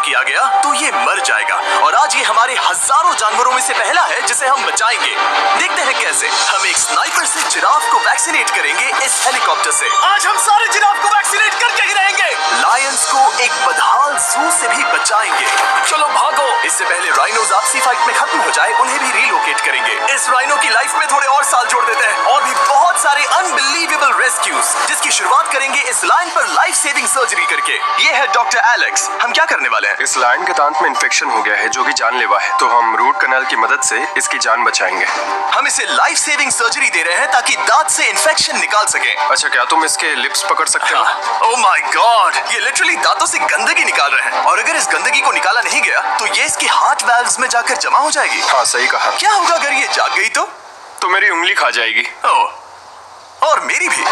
किया गया तो ये मर जाएगा। और आज ये हमारे हजारों जानवरों में से पहला है जिसे हम बचाएंगे। देखते हैं कैसे। हम एक स्नाइपर से जिराफ को वैक्सीनेट करेंगे इस हेलीकॉप्टर से। आज हम सारे जिराफ को वैक्सीनेट करके ही रहेंगे। लायंस को एक बदहाल जू से भी बचाएंगे। चलो भागो। इससे पहले राइनोज आपसी फाइट में खत्म हो जाए, उन्हें भी रिलोकेट करेंगे। इस राइनो की लाइफ में थोड़े और साल जोड़ देते हैं और भी बहुत सारे अनबिलीवेबल रेस्क्यूज, जिसकी शुरुआत करेंगे इस लायन पर लाइफ सेविंग सर्जरी करके। ये है डॉक्टर एलेक्स। हम क्या करने वाले हैं? इस लायन के दांत में इन्फेक्शन हो गया है जो कि जानलेवा है, तो हम रूट कैनाल की मदद से इसकी जान बचाएंगे। हम इसे लाइफ सेविंग सर्जरी दे रहे हैं ताकि दांत से इन्फेक्शन निकाल सके। अच्छा, क्या तुम इसके लिप्स पकड़ सकते हो? ओह माय गॉड, ये लिटरली दांतों से गंदगी निकाल रहे हैं। और अगर इस गंदगी को निकाला नहीं गया तो ये इसके हार्ट वाल्व्स में जाकर जमा हो जाएगी। हाँ, सही कहा। क्या होगा अगर ये जाग गई तो मेरी उंगली खा जाएगी। ओह, और मेरी भी।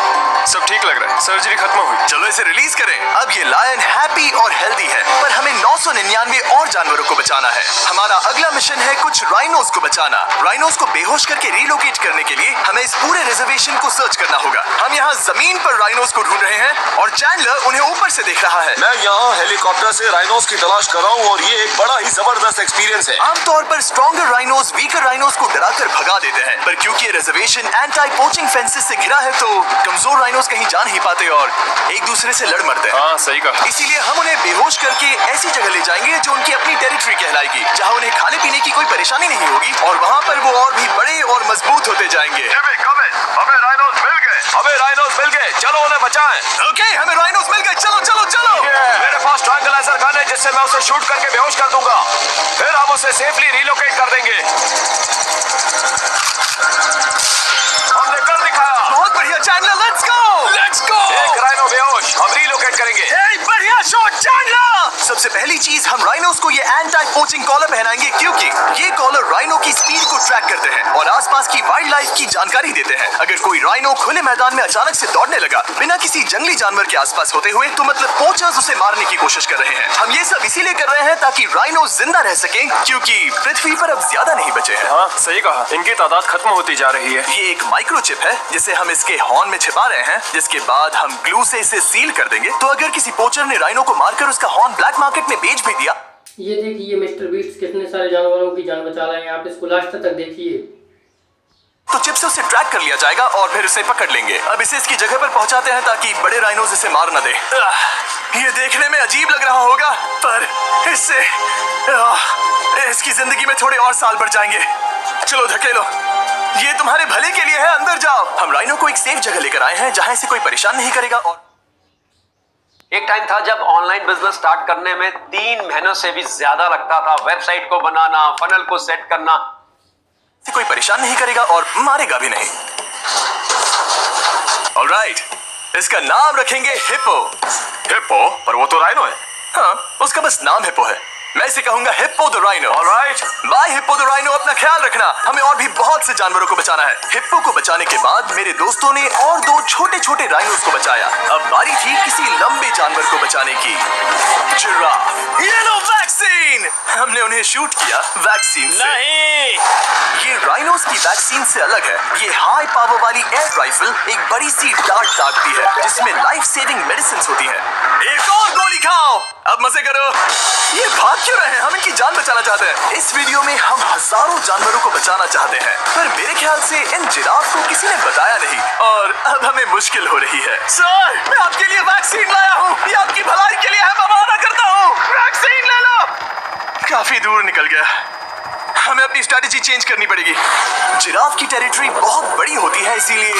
सब ठीक लग रहा है, सर्जरी खत्म हुई। चलो इसे रिलीज करें। अब ये लायन हैप्पी और हेल्दी है, पर हमें 999 और जानवरों को बचाना है। हमारा अगला मिशन है कुछ राइनोज को बचाना। राइनोज को बेहोश करके रिलोकेट करने के लिए हमें इस पूरे रिजर्वेशन को सर्च करना होगा। हम यहाँ जमीन पर राइनोज को ढूंढ रहे हैं और चैंडलर उन्हें ऊपर से देख रहा है। मैं यहाँ हेलीकॉप्टर से राइनोज की तलाश कर रहा हूँ और ये एक बड़ा ही जबरदस्त एक्सपीरियंस है। आमतौर पर स्ट्रॉन्गर राइनोज वीकर राइनोज को डराकर भगा देते हैं, पर क्योंकि ये रिजर्वेशन एंटी पोचिंग फेंसेस से घिरा है तो कमजोर राइनोज कहीं जा नहीं पाते और एक दूसरे से लड़ मरते हैं। हाँ, सही कहा। इसीलिए हम उन्हें बेहोश करके ऐसी जगह ले जाएंगे जो उनकी अपनी टेरिटरी कहलाएगी, जहाँ उन्हें खाने पीने की कोई परेशानी नहीं होगी और वहाँ पर वो और भी बड़े और मजबूत होते जाएंगे। हमें राइनोज मिल गए। हमें राइनोज मिल गए, चलो उन्हें बचाएं। ओके, हमें राइनोज मिल गए। चलो चलो चलो। मेरे पास ट्रैंक्विलाइजर गन है जिससे मैं उसे शूट करके बेहोश कर दूंगा, फिर हम उसे सेफली रिलोकेट कर देंगे। हमने कर दिखाया। बहुत बढ़िया Chandler, let's go. Let's go. एक राइनो बेहोश, हम रिलोकेट करेंगे। बढ़िया शॉट चैंडलर। सबसे पहली चीज, हम राइनोज को ये एंटी पोचिंग कॉलर पहनाएंगे क्योंकि ये कॉलर राइनो की स्पीड को ट्रैक करते हैं और आसपास की वाइल्ड लाइफ की जानकारी देते हैं। अगर कोई राइनो खुले मैदान में अचानक से दौड़ने लगा बिना किसी जंगली जानवर के आसपास होते हुए, तो मतलब पोचर्स उसे मारने की कोशिश कर रहे हैं। हम ये सब इसीलिए कर रहे हैं ताकि राइनो जिंदा रह सकें, क्योंकि पृथ्वी पर अब ज्यादा नहीं बचे हैं। हाँ, सही कहा। इनकी तादाद खत्म होती जा रही है। ये एक माइक्रोचिप है जिसे हम इसके हॉर्न में छिपा रहे हैं, जिसके बाद हम ग्लू से इसे सील कर देंगे। तो अगर किसी पोचर ने राइनो को मारकर उसका हॉर्न ब्लैक मार्केट में बेच भी दिया। ये देखिए मिस्टर बीट्स कितने सारे जानवरों की जान बचा रहे हैं। आप इसको लास्ट तक देखिए। तो चिप से उसे ट्रैक कर लिया जाएगा और फिर उसे पकड़ लेंगे। अब इसे इसकी जगह पर पहुंचाते हैं ताकि बड़े राइनोज इसे मार न दे। ये देखने में अजीब लग रहा होगा, पर इससे इसकी जिंदगी में थोड़े और साल बढ़ जाएंगे। चलो धकेलो, ये तुम्हारे भले के लिए है। अंदर जाओ। हम राइनो को एक सेफ जगह लेकर आए हैं जहां इसे कोई परेशान नहीं करेगा। और एक टाइम था जब ऑनलाइन बिजनेस स्टार्ट करने में 3 महीनों से भी ज्यादा लगता था। वेबसाइट को बनाना, फनल को सेट करना। कोई परेशान नहीं करेगा और मारेगा भी नहीं। ऑलराइट, इसका नाम रखेंगे हिप्पो। हिप्पो? पर वो तो राइनो है। हाँ, उसका बस नाम हिप्पो है। मैं इसे कहूंगा hippo the rhino. Alright. Bye hippo the rhino. अपना ख्याल रखना। हमें और भी बहुत से जानवरों को बचाना है। हिप्पो को बचाने के बाद मेरे दोस्तों ने और 2 छोटे छोटे राइनोस को बचाया। अब बारी थी किसी लंबे जानवर को बचाने की। जिराफ। ये लो वैक्सीन। हमने उन्हें शूट किया वैक्सीन से। नहीं। ये राइनोस की वैक्सीन से अलग है। ये हाई पावर वाली एयर राइफल एक बड़ी सी डार्ट दागती है जिसमें लाइफ सेविंग मेडिसिन होती है। एक और गोली खाओ। अब मजे करो। ये भाग क्यों रहे हैं? हम इनकी जान बचाना चाहते हैं। इस वीडियो में हम हजारों जानवरों को बचाना चाहते हैं, पर मेरे ख्याल से इन जिराफ को किसी ने बताया नहीं और अब हमें मुश्किल हो रही है। सर, मैं आपके लिए वैक्सीन लाया हूँ। ये आपकी भलाई के लिए है। मैं वादा करता हूँ। वैक्सीन ले लो। काफी दूर निकल गया। हमें अपनी स्ट्रैटेजी चेंज करनी पड़ेगी। जिराफ की टेरिटरी बहुत बड़ी होती है, इसीलिए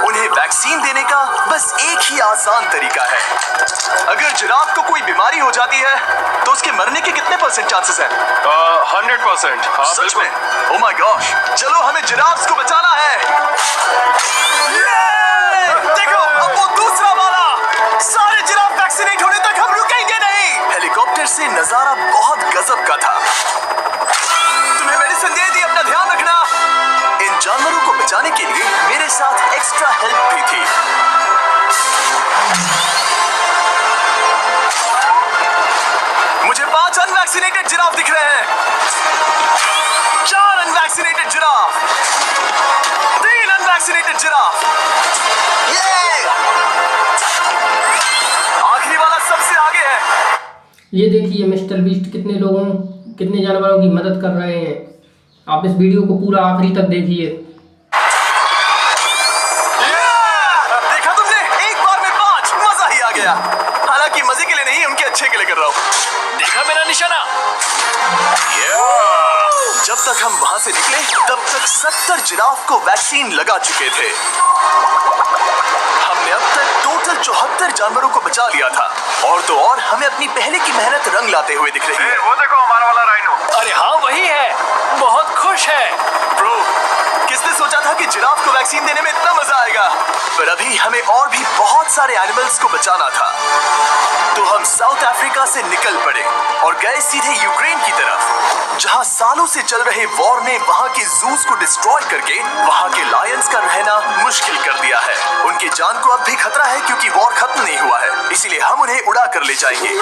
उन्हें वैक्सीन देने का बस एक ही आसान तरीका है। अगर जिराफ को कोई बीमारी हो जाती है तो उसके मरने के कितने % चांसेस हैं? 100%। हाँ, सच में? Oh my gosh. चलो, हमें जिराफ्स को बचाना है। देखो, अब वो दूसरा वाला। सारे जिराफ वैक्सीनेट होने तक हम रुकेंगे नहीं। हेलीकॉप्टर से नजारा बहुत गजब का था। तुम्हें मेडिसिन दे दी, अपना ध्यान रखना। इन जानवरों को बचाने के लिए मेरे साथ एक्स्ट्रा हेल्प भी थी। मुझे 5 अनवैक्सीनेटेड जिराफ दिख रहे हैं। 4 अनवैक्सीनेटेड जिराफ। 3 unvaccinated giraffe. आखिरी वाला सबसे आगे है। ये देखिए मिस्टर बीस्ट कितने जानवरों की मदद कर रहे हैं। आप इस वीडियो को पूरा आखिरी तक देखिए। देखा तुमने, एक बार में 5, मजा ही आ गया। हालांकि मजे के लिए नहीं, उनके अच्छे के लिए कर रहा हूँ। देखा मेरा निशाना? जब तक हम वहां से निकले तब तक 70 जिराफ को वैक्सीन लगा चुके थे। हमने अब तक टोटल 74 जानवरों को बचा लिया था। और तो और हमें अपनी पहले की मेहनत रंग लाते हुए दिख रही है। वो देखो हमारा वाला राइनो। अरे हाँ वही है, बहुत खुश है। ब्रो, किसने सोचा था कि जिराफ को वैक्सीन देने में इतना मजा आएगा? पर अभी हमें और भी बहुत सारे एनिमल्स को बचाना था। तो हम साउथ अफ्रीका से निकल पड़े और गए सीधे यूक्रेन की तरफ, जहां सालों से चल रहे वॉर ने वहां के जूस को डिस्ट्रॉय करके वहां के लायंस का रहना मुश्किल कर दिया है। उनकी जान को अब भी खतरा है क्योंकि वॉर खत्म नहीं हुआ है, इसीलिए हम उन्हें उड़ा कर ले जाएंगे।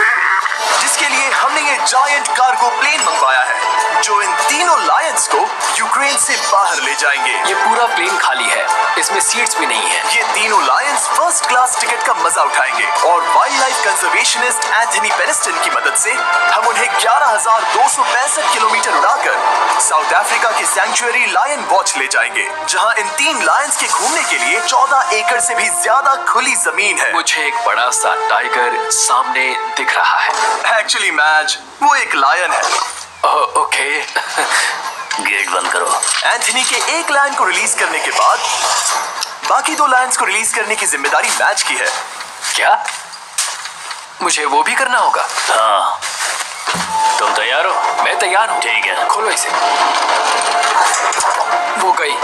जिसके लिए हमने ये जायंट कार्गो प्लेन मंगवाया है, जो इन तीनों लायंस को यूक्रेन से बाहर ले जाएंगे। ये पूरा प्लेन खाली है, इसमें सीट्स भी नहीं है। ये तीनों लायंस फर्स्ट क्लास टिकट का मजा उठाएंगे और वाइल्ड लाइफ कंजर्वेशनिस्ट एंथनी पेनिस्टन की मदद से हम उन्हें 11,265 किलोमीटर उड़ाकर साउथ अफ्रीका के सैंक्चुअरी लायन वॉच ले जाएंगे, जहां इन 3 लायंस के घूमने के लिए 14 एकड़ से भी ज्यादा खुली जमीन है। मुझे एक बड़ा सा टाइगर सामने दिख रहा है। एक्चुअली मैच, वो एक लायन है। ओके। गेट बंद करो। एंथनी के एक लायन को रिलीज करने के बाद बाकी 2 लायंस को रिलीज करने की जिम्मेदारी मैच की है। क्या मुझे वो भी करना होगा? हाँ, तुम तैयार हो? मैं तैयार हूँ। ठीक है। खोलो इसे। वो गई।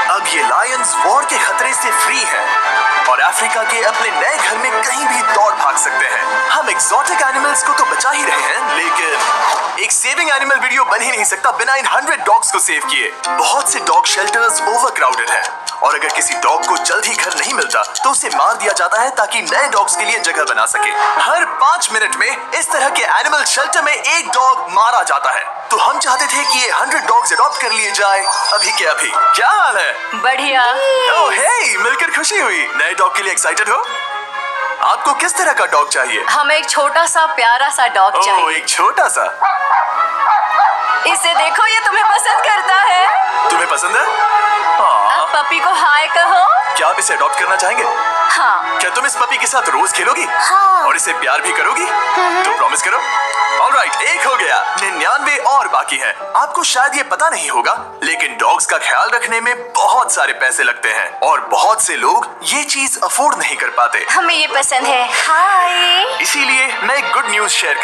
अब ये लायंस वॉर के खतरे से फ्री हैं और अफ्रीका के अपने नए घर में कहीं भी दौड़ भाग सकते हैं। हम एक्सोटिक एनिमल्स को तो बचा ही रहे हैं, लेकिन एक सेविंग एनिमल वीडियो बन ही नहीं सकता बिना इन 100 डॉग्स को सेव किए। बहुत से डॉग शेल्टर्स ओवरक्राउडेड हैं और अगर किसी डॉग को जल्द ही घर नहीं मिलता तो उसे मार दिया जाता है ताकि नए डॉग्स के लिए जगह बना सके। हर 5 मिनट में इस तरह के एनिमल शेल्टर में एक डॉग मारा जाता है। तो हम चाहते थे कि ये 100 डॉग्स अडॉप्ट कर लिए जाए अभी के अभी। क्या हाल है? बढ़िया। ओह हे, मिलकर खुशी हुई। नए डॉग के लिए एक्साइटेड हो? आपको किस तरह का डॉग चाहिए? हमें एक छोटा सा प्यारा सा डॉग ओह, चाहिए। एक छोटा सा। इसे देखो, ये तुम्हें पसंद करता है। तुम्हें पसंद है? अब पपी को हाय कहो। क्या आप इसे अडॉप्ट करना चाहेंगे? हाँ। क्या तुम इस पपी के साथ रोज खेलोगी? हाँ। और इसे प्यार भी करोगी? तो प्रॉमिस करो। ऑलराइट, एक हो गया, 99 और बाकी है। आपको शायद ये पता नहीं होगा, लेकिन डॉग्स का ख्याल रखने में बहुत सारे पैसे लगते हैं और बहुत से लोग ये चीज अफोर्ड नहीं कर पाते। हमें ये पसंद है। हाय। इसीलिए मैं गुड न्यूज शेयर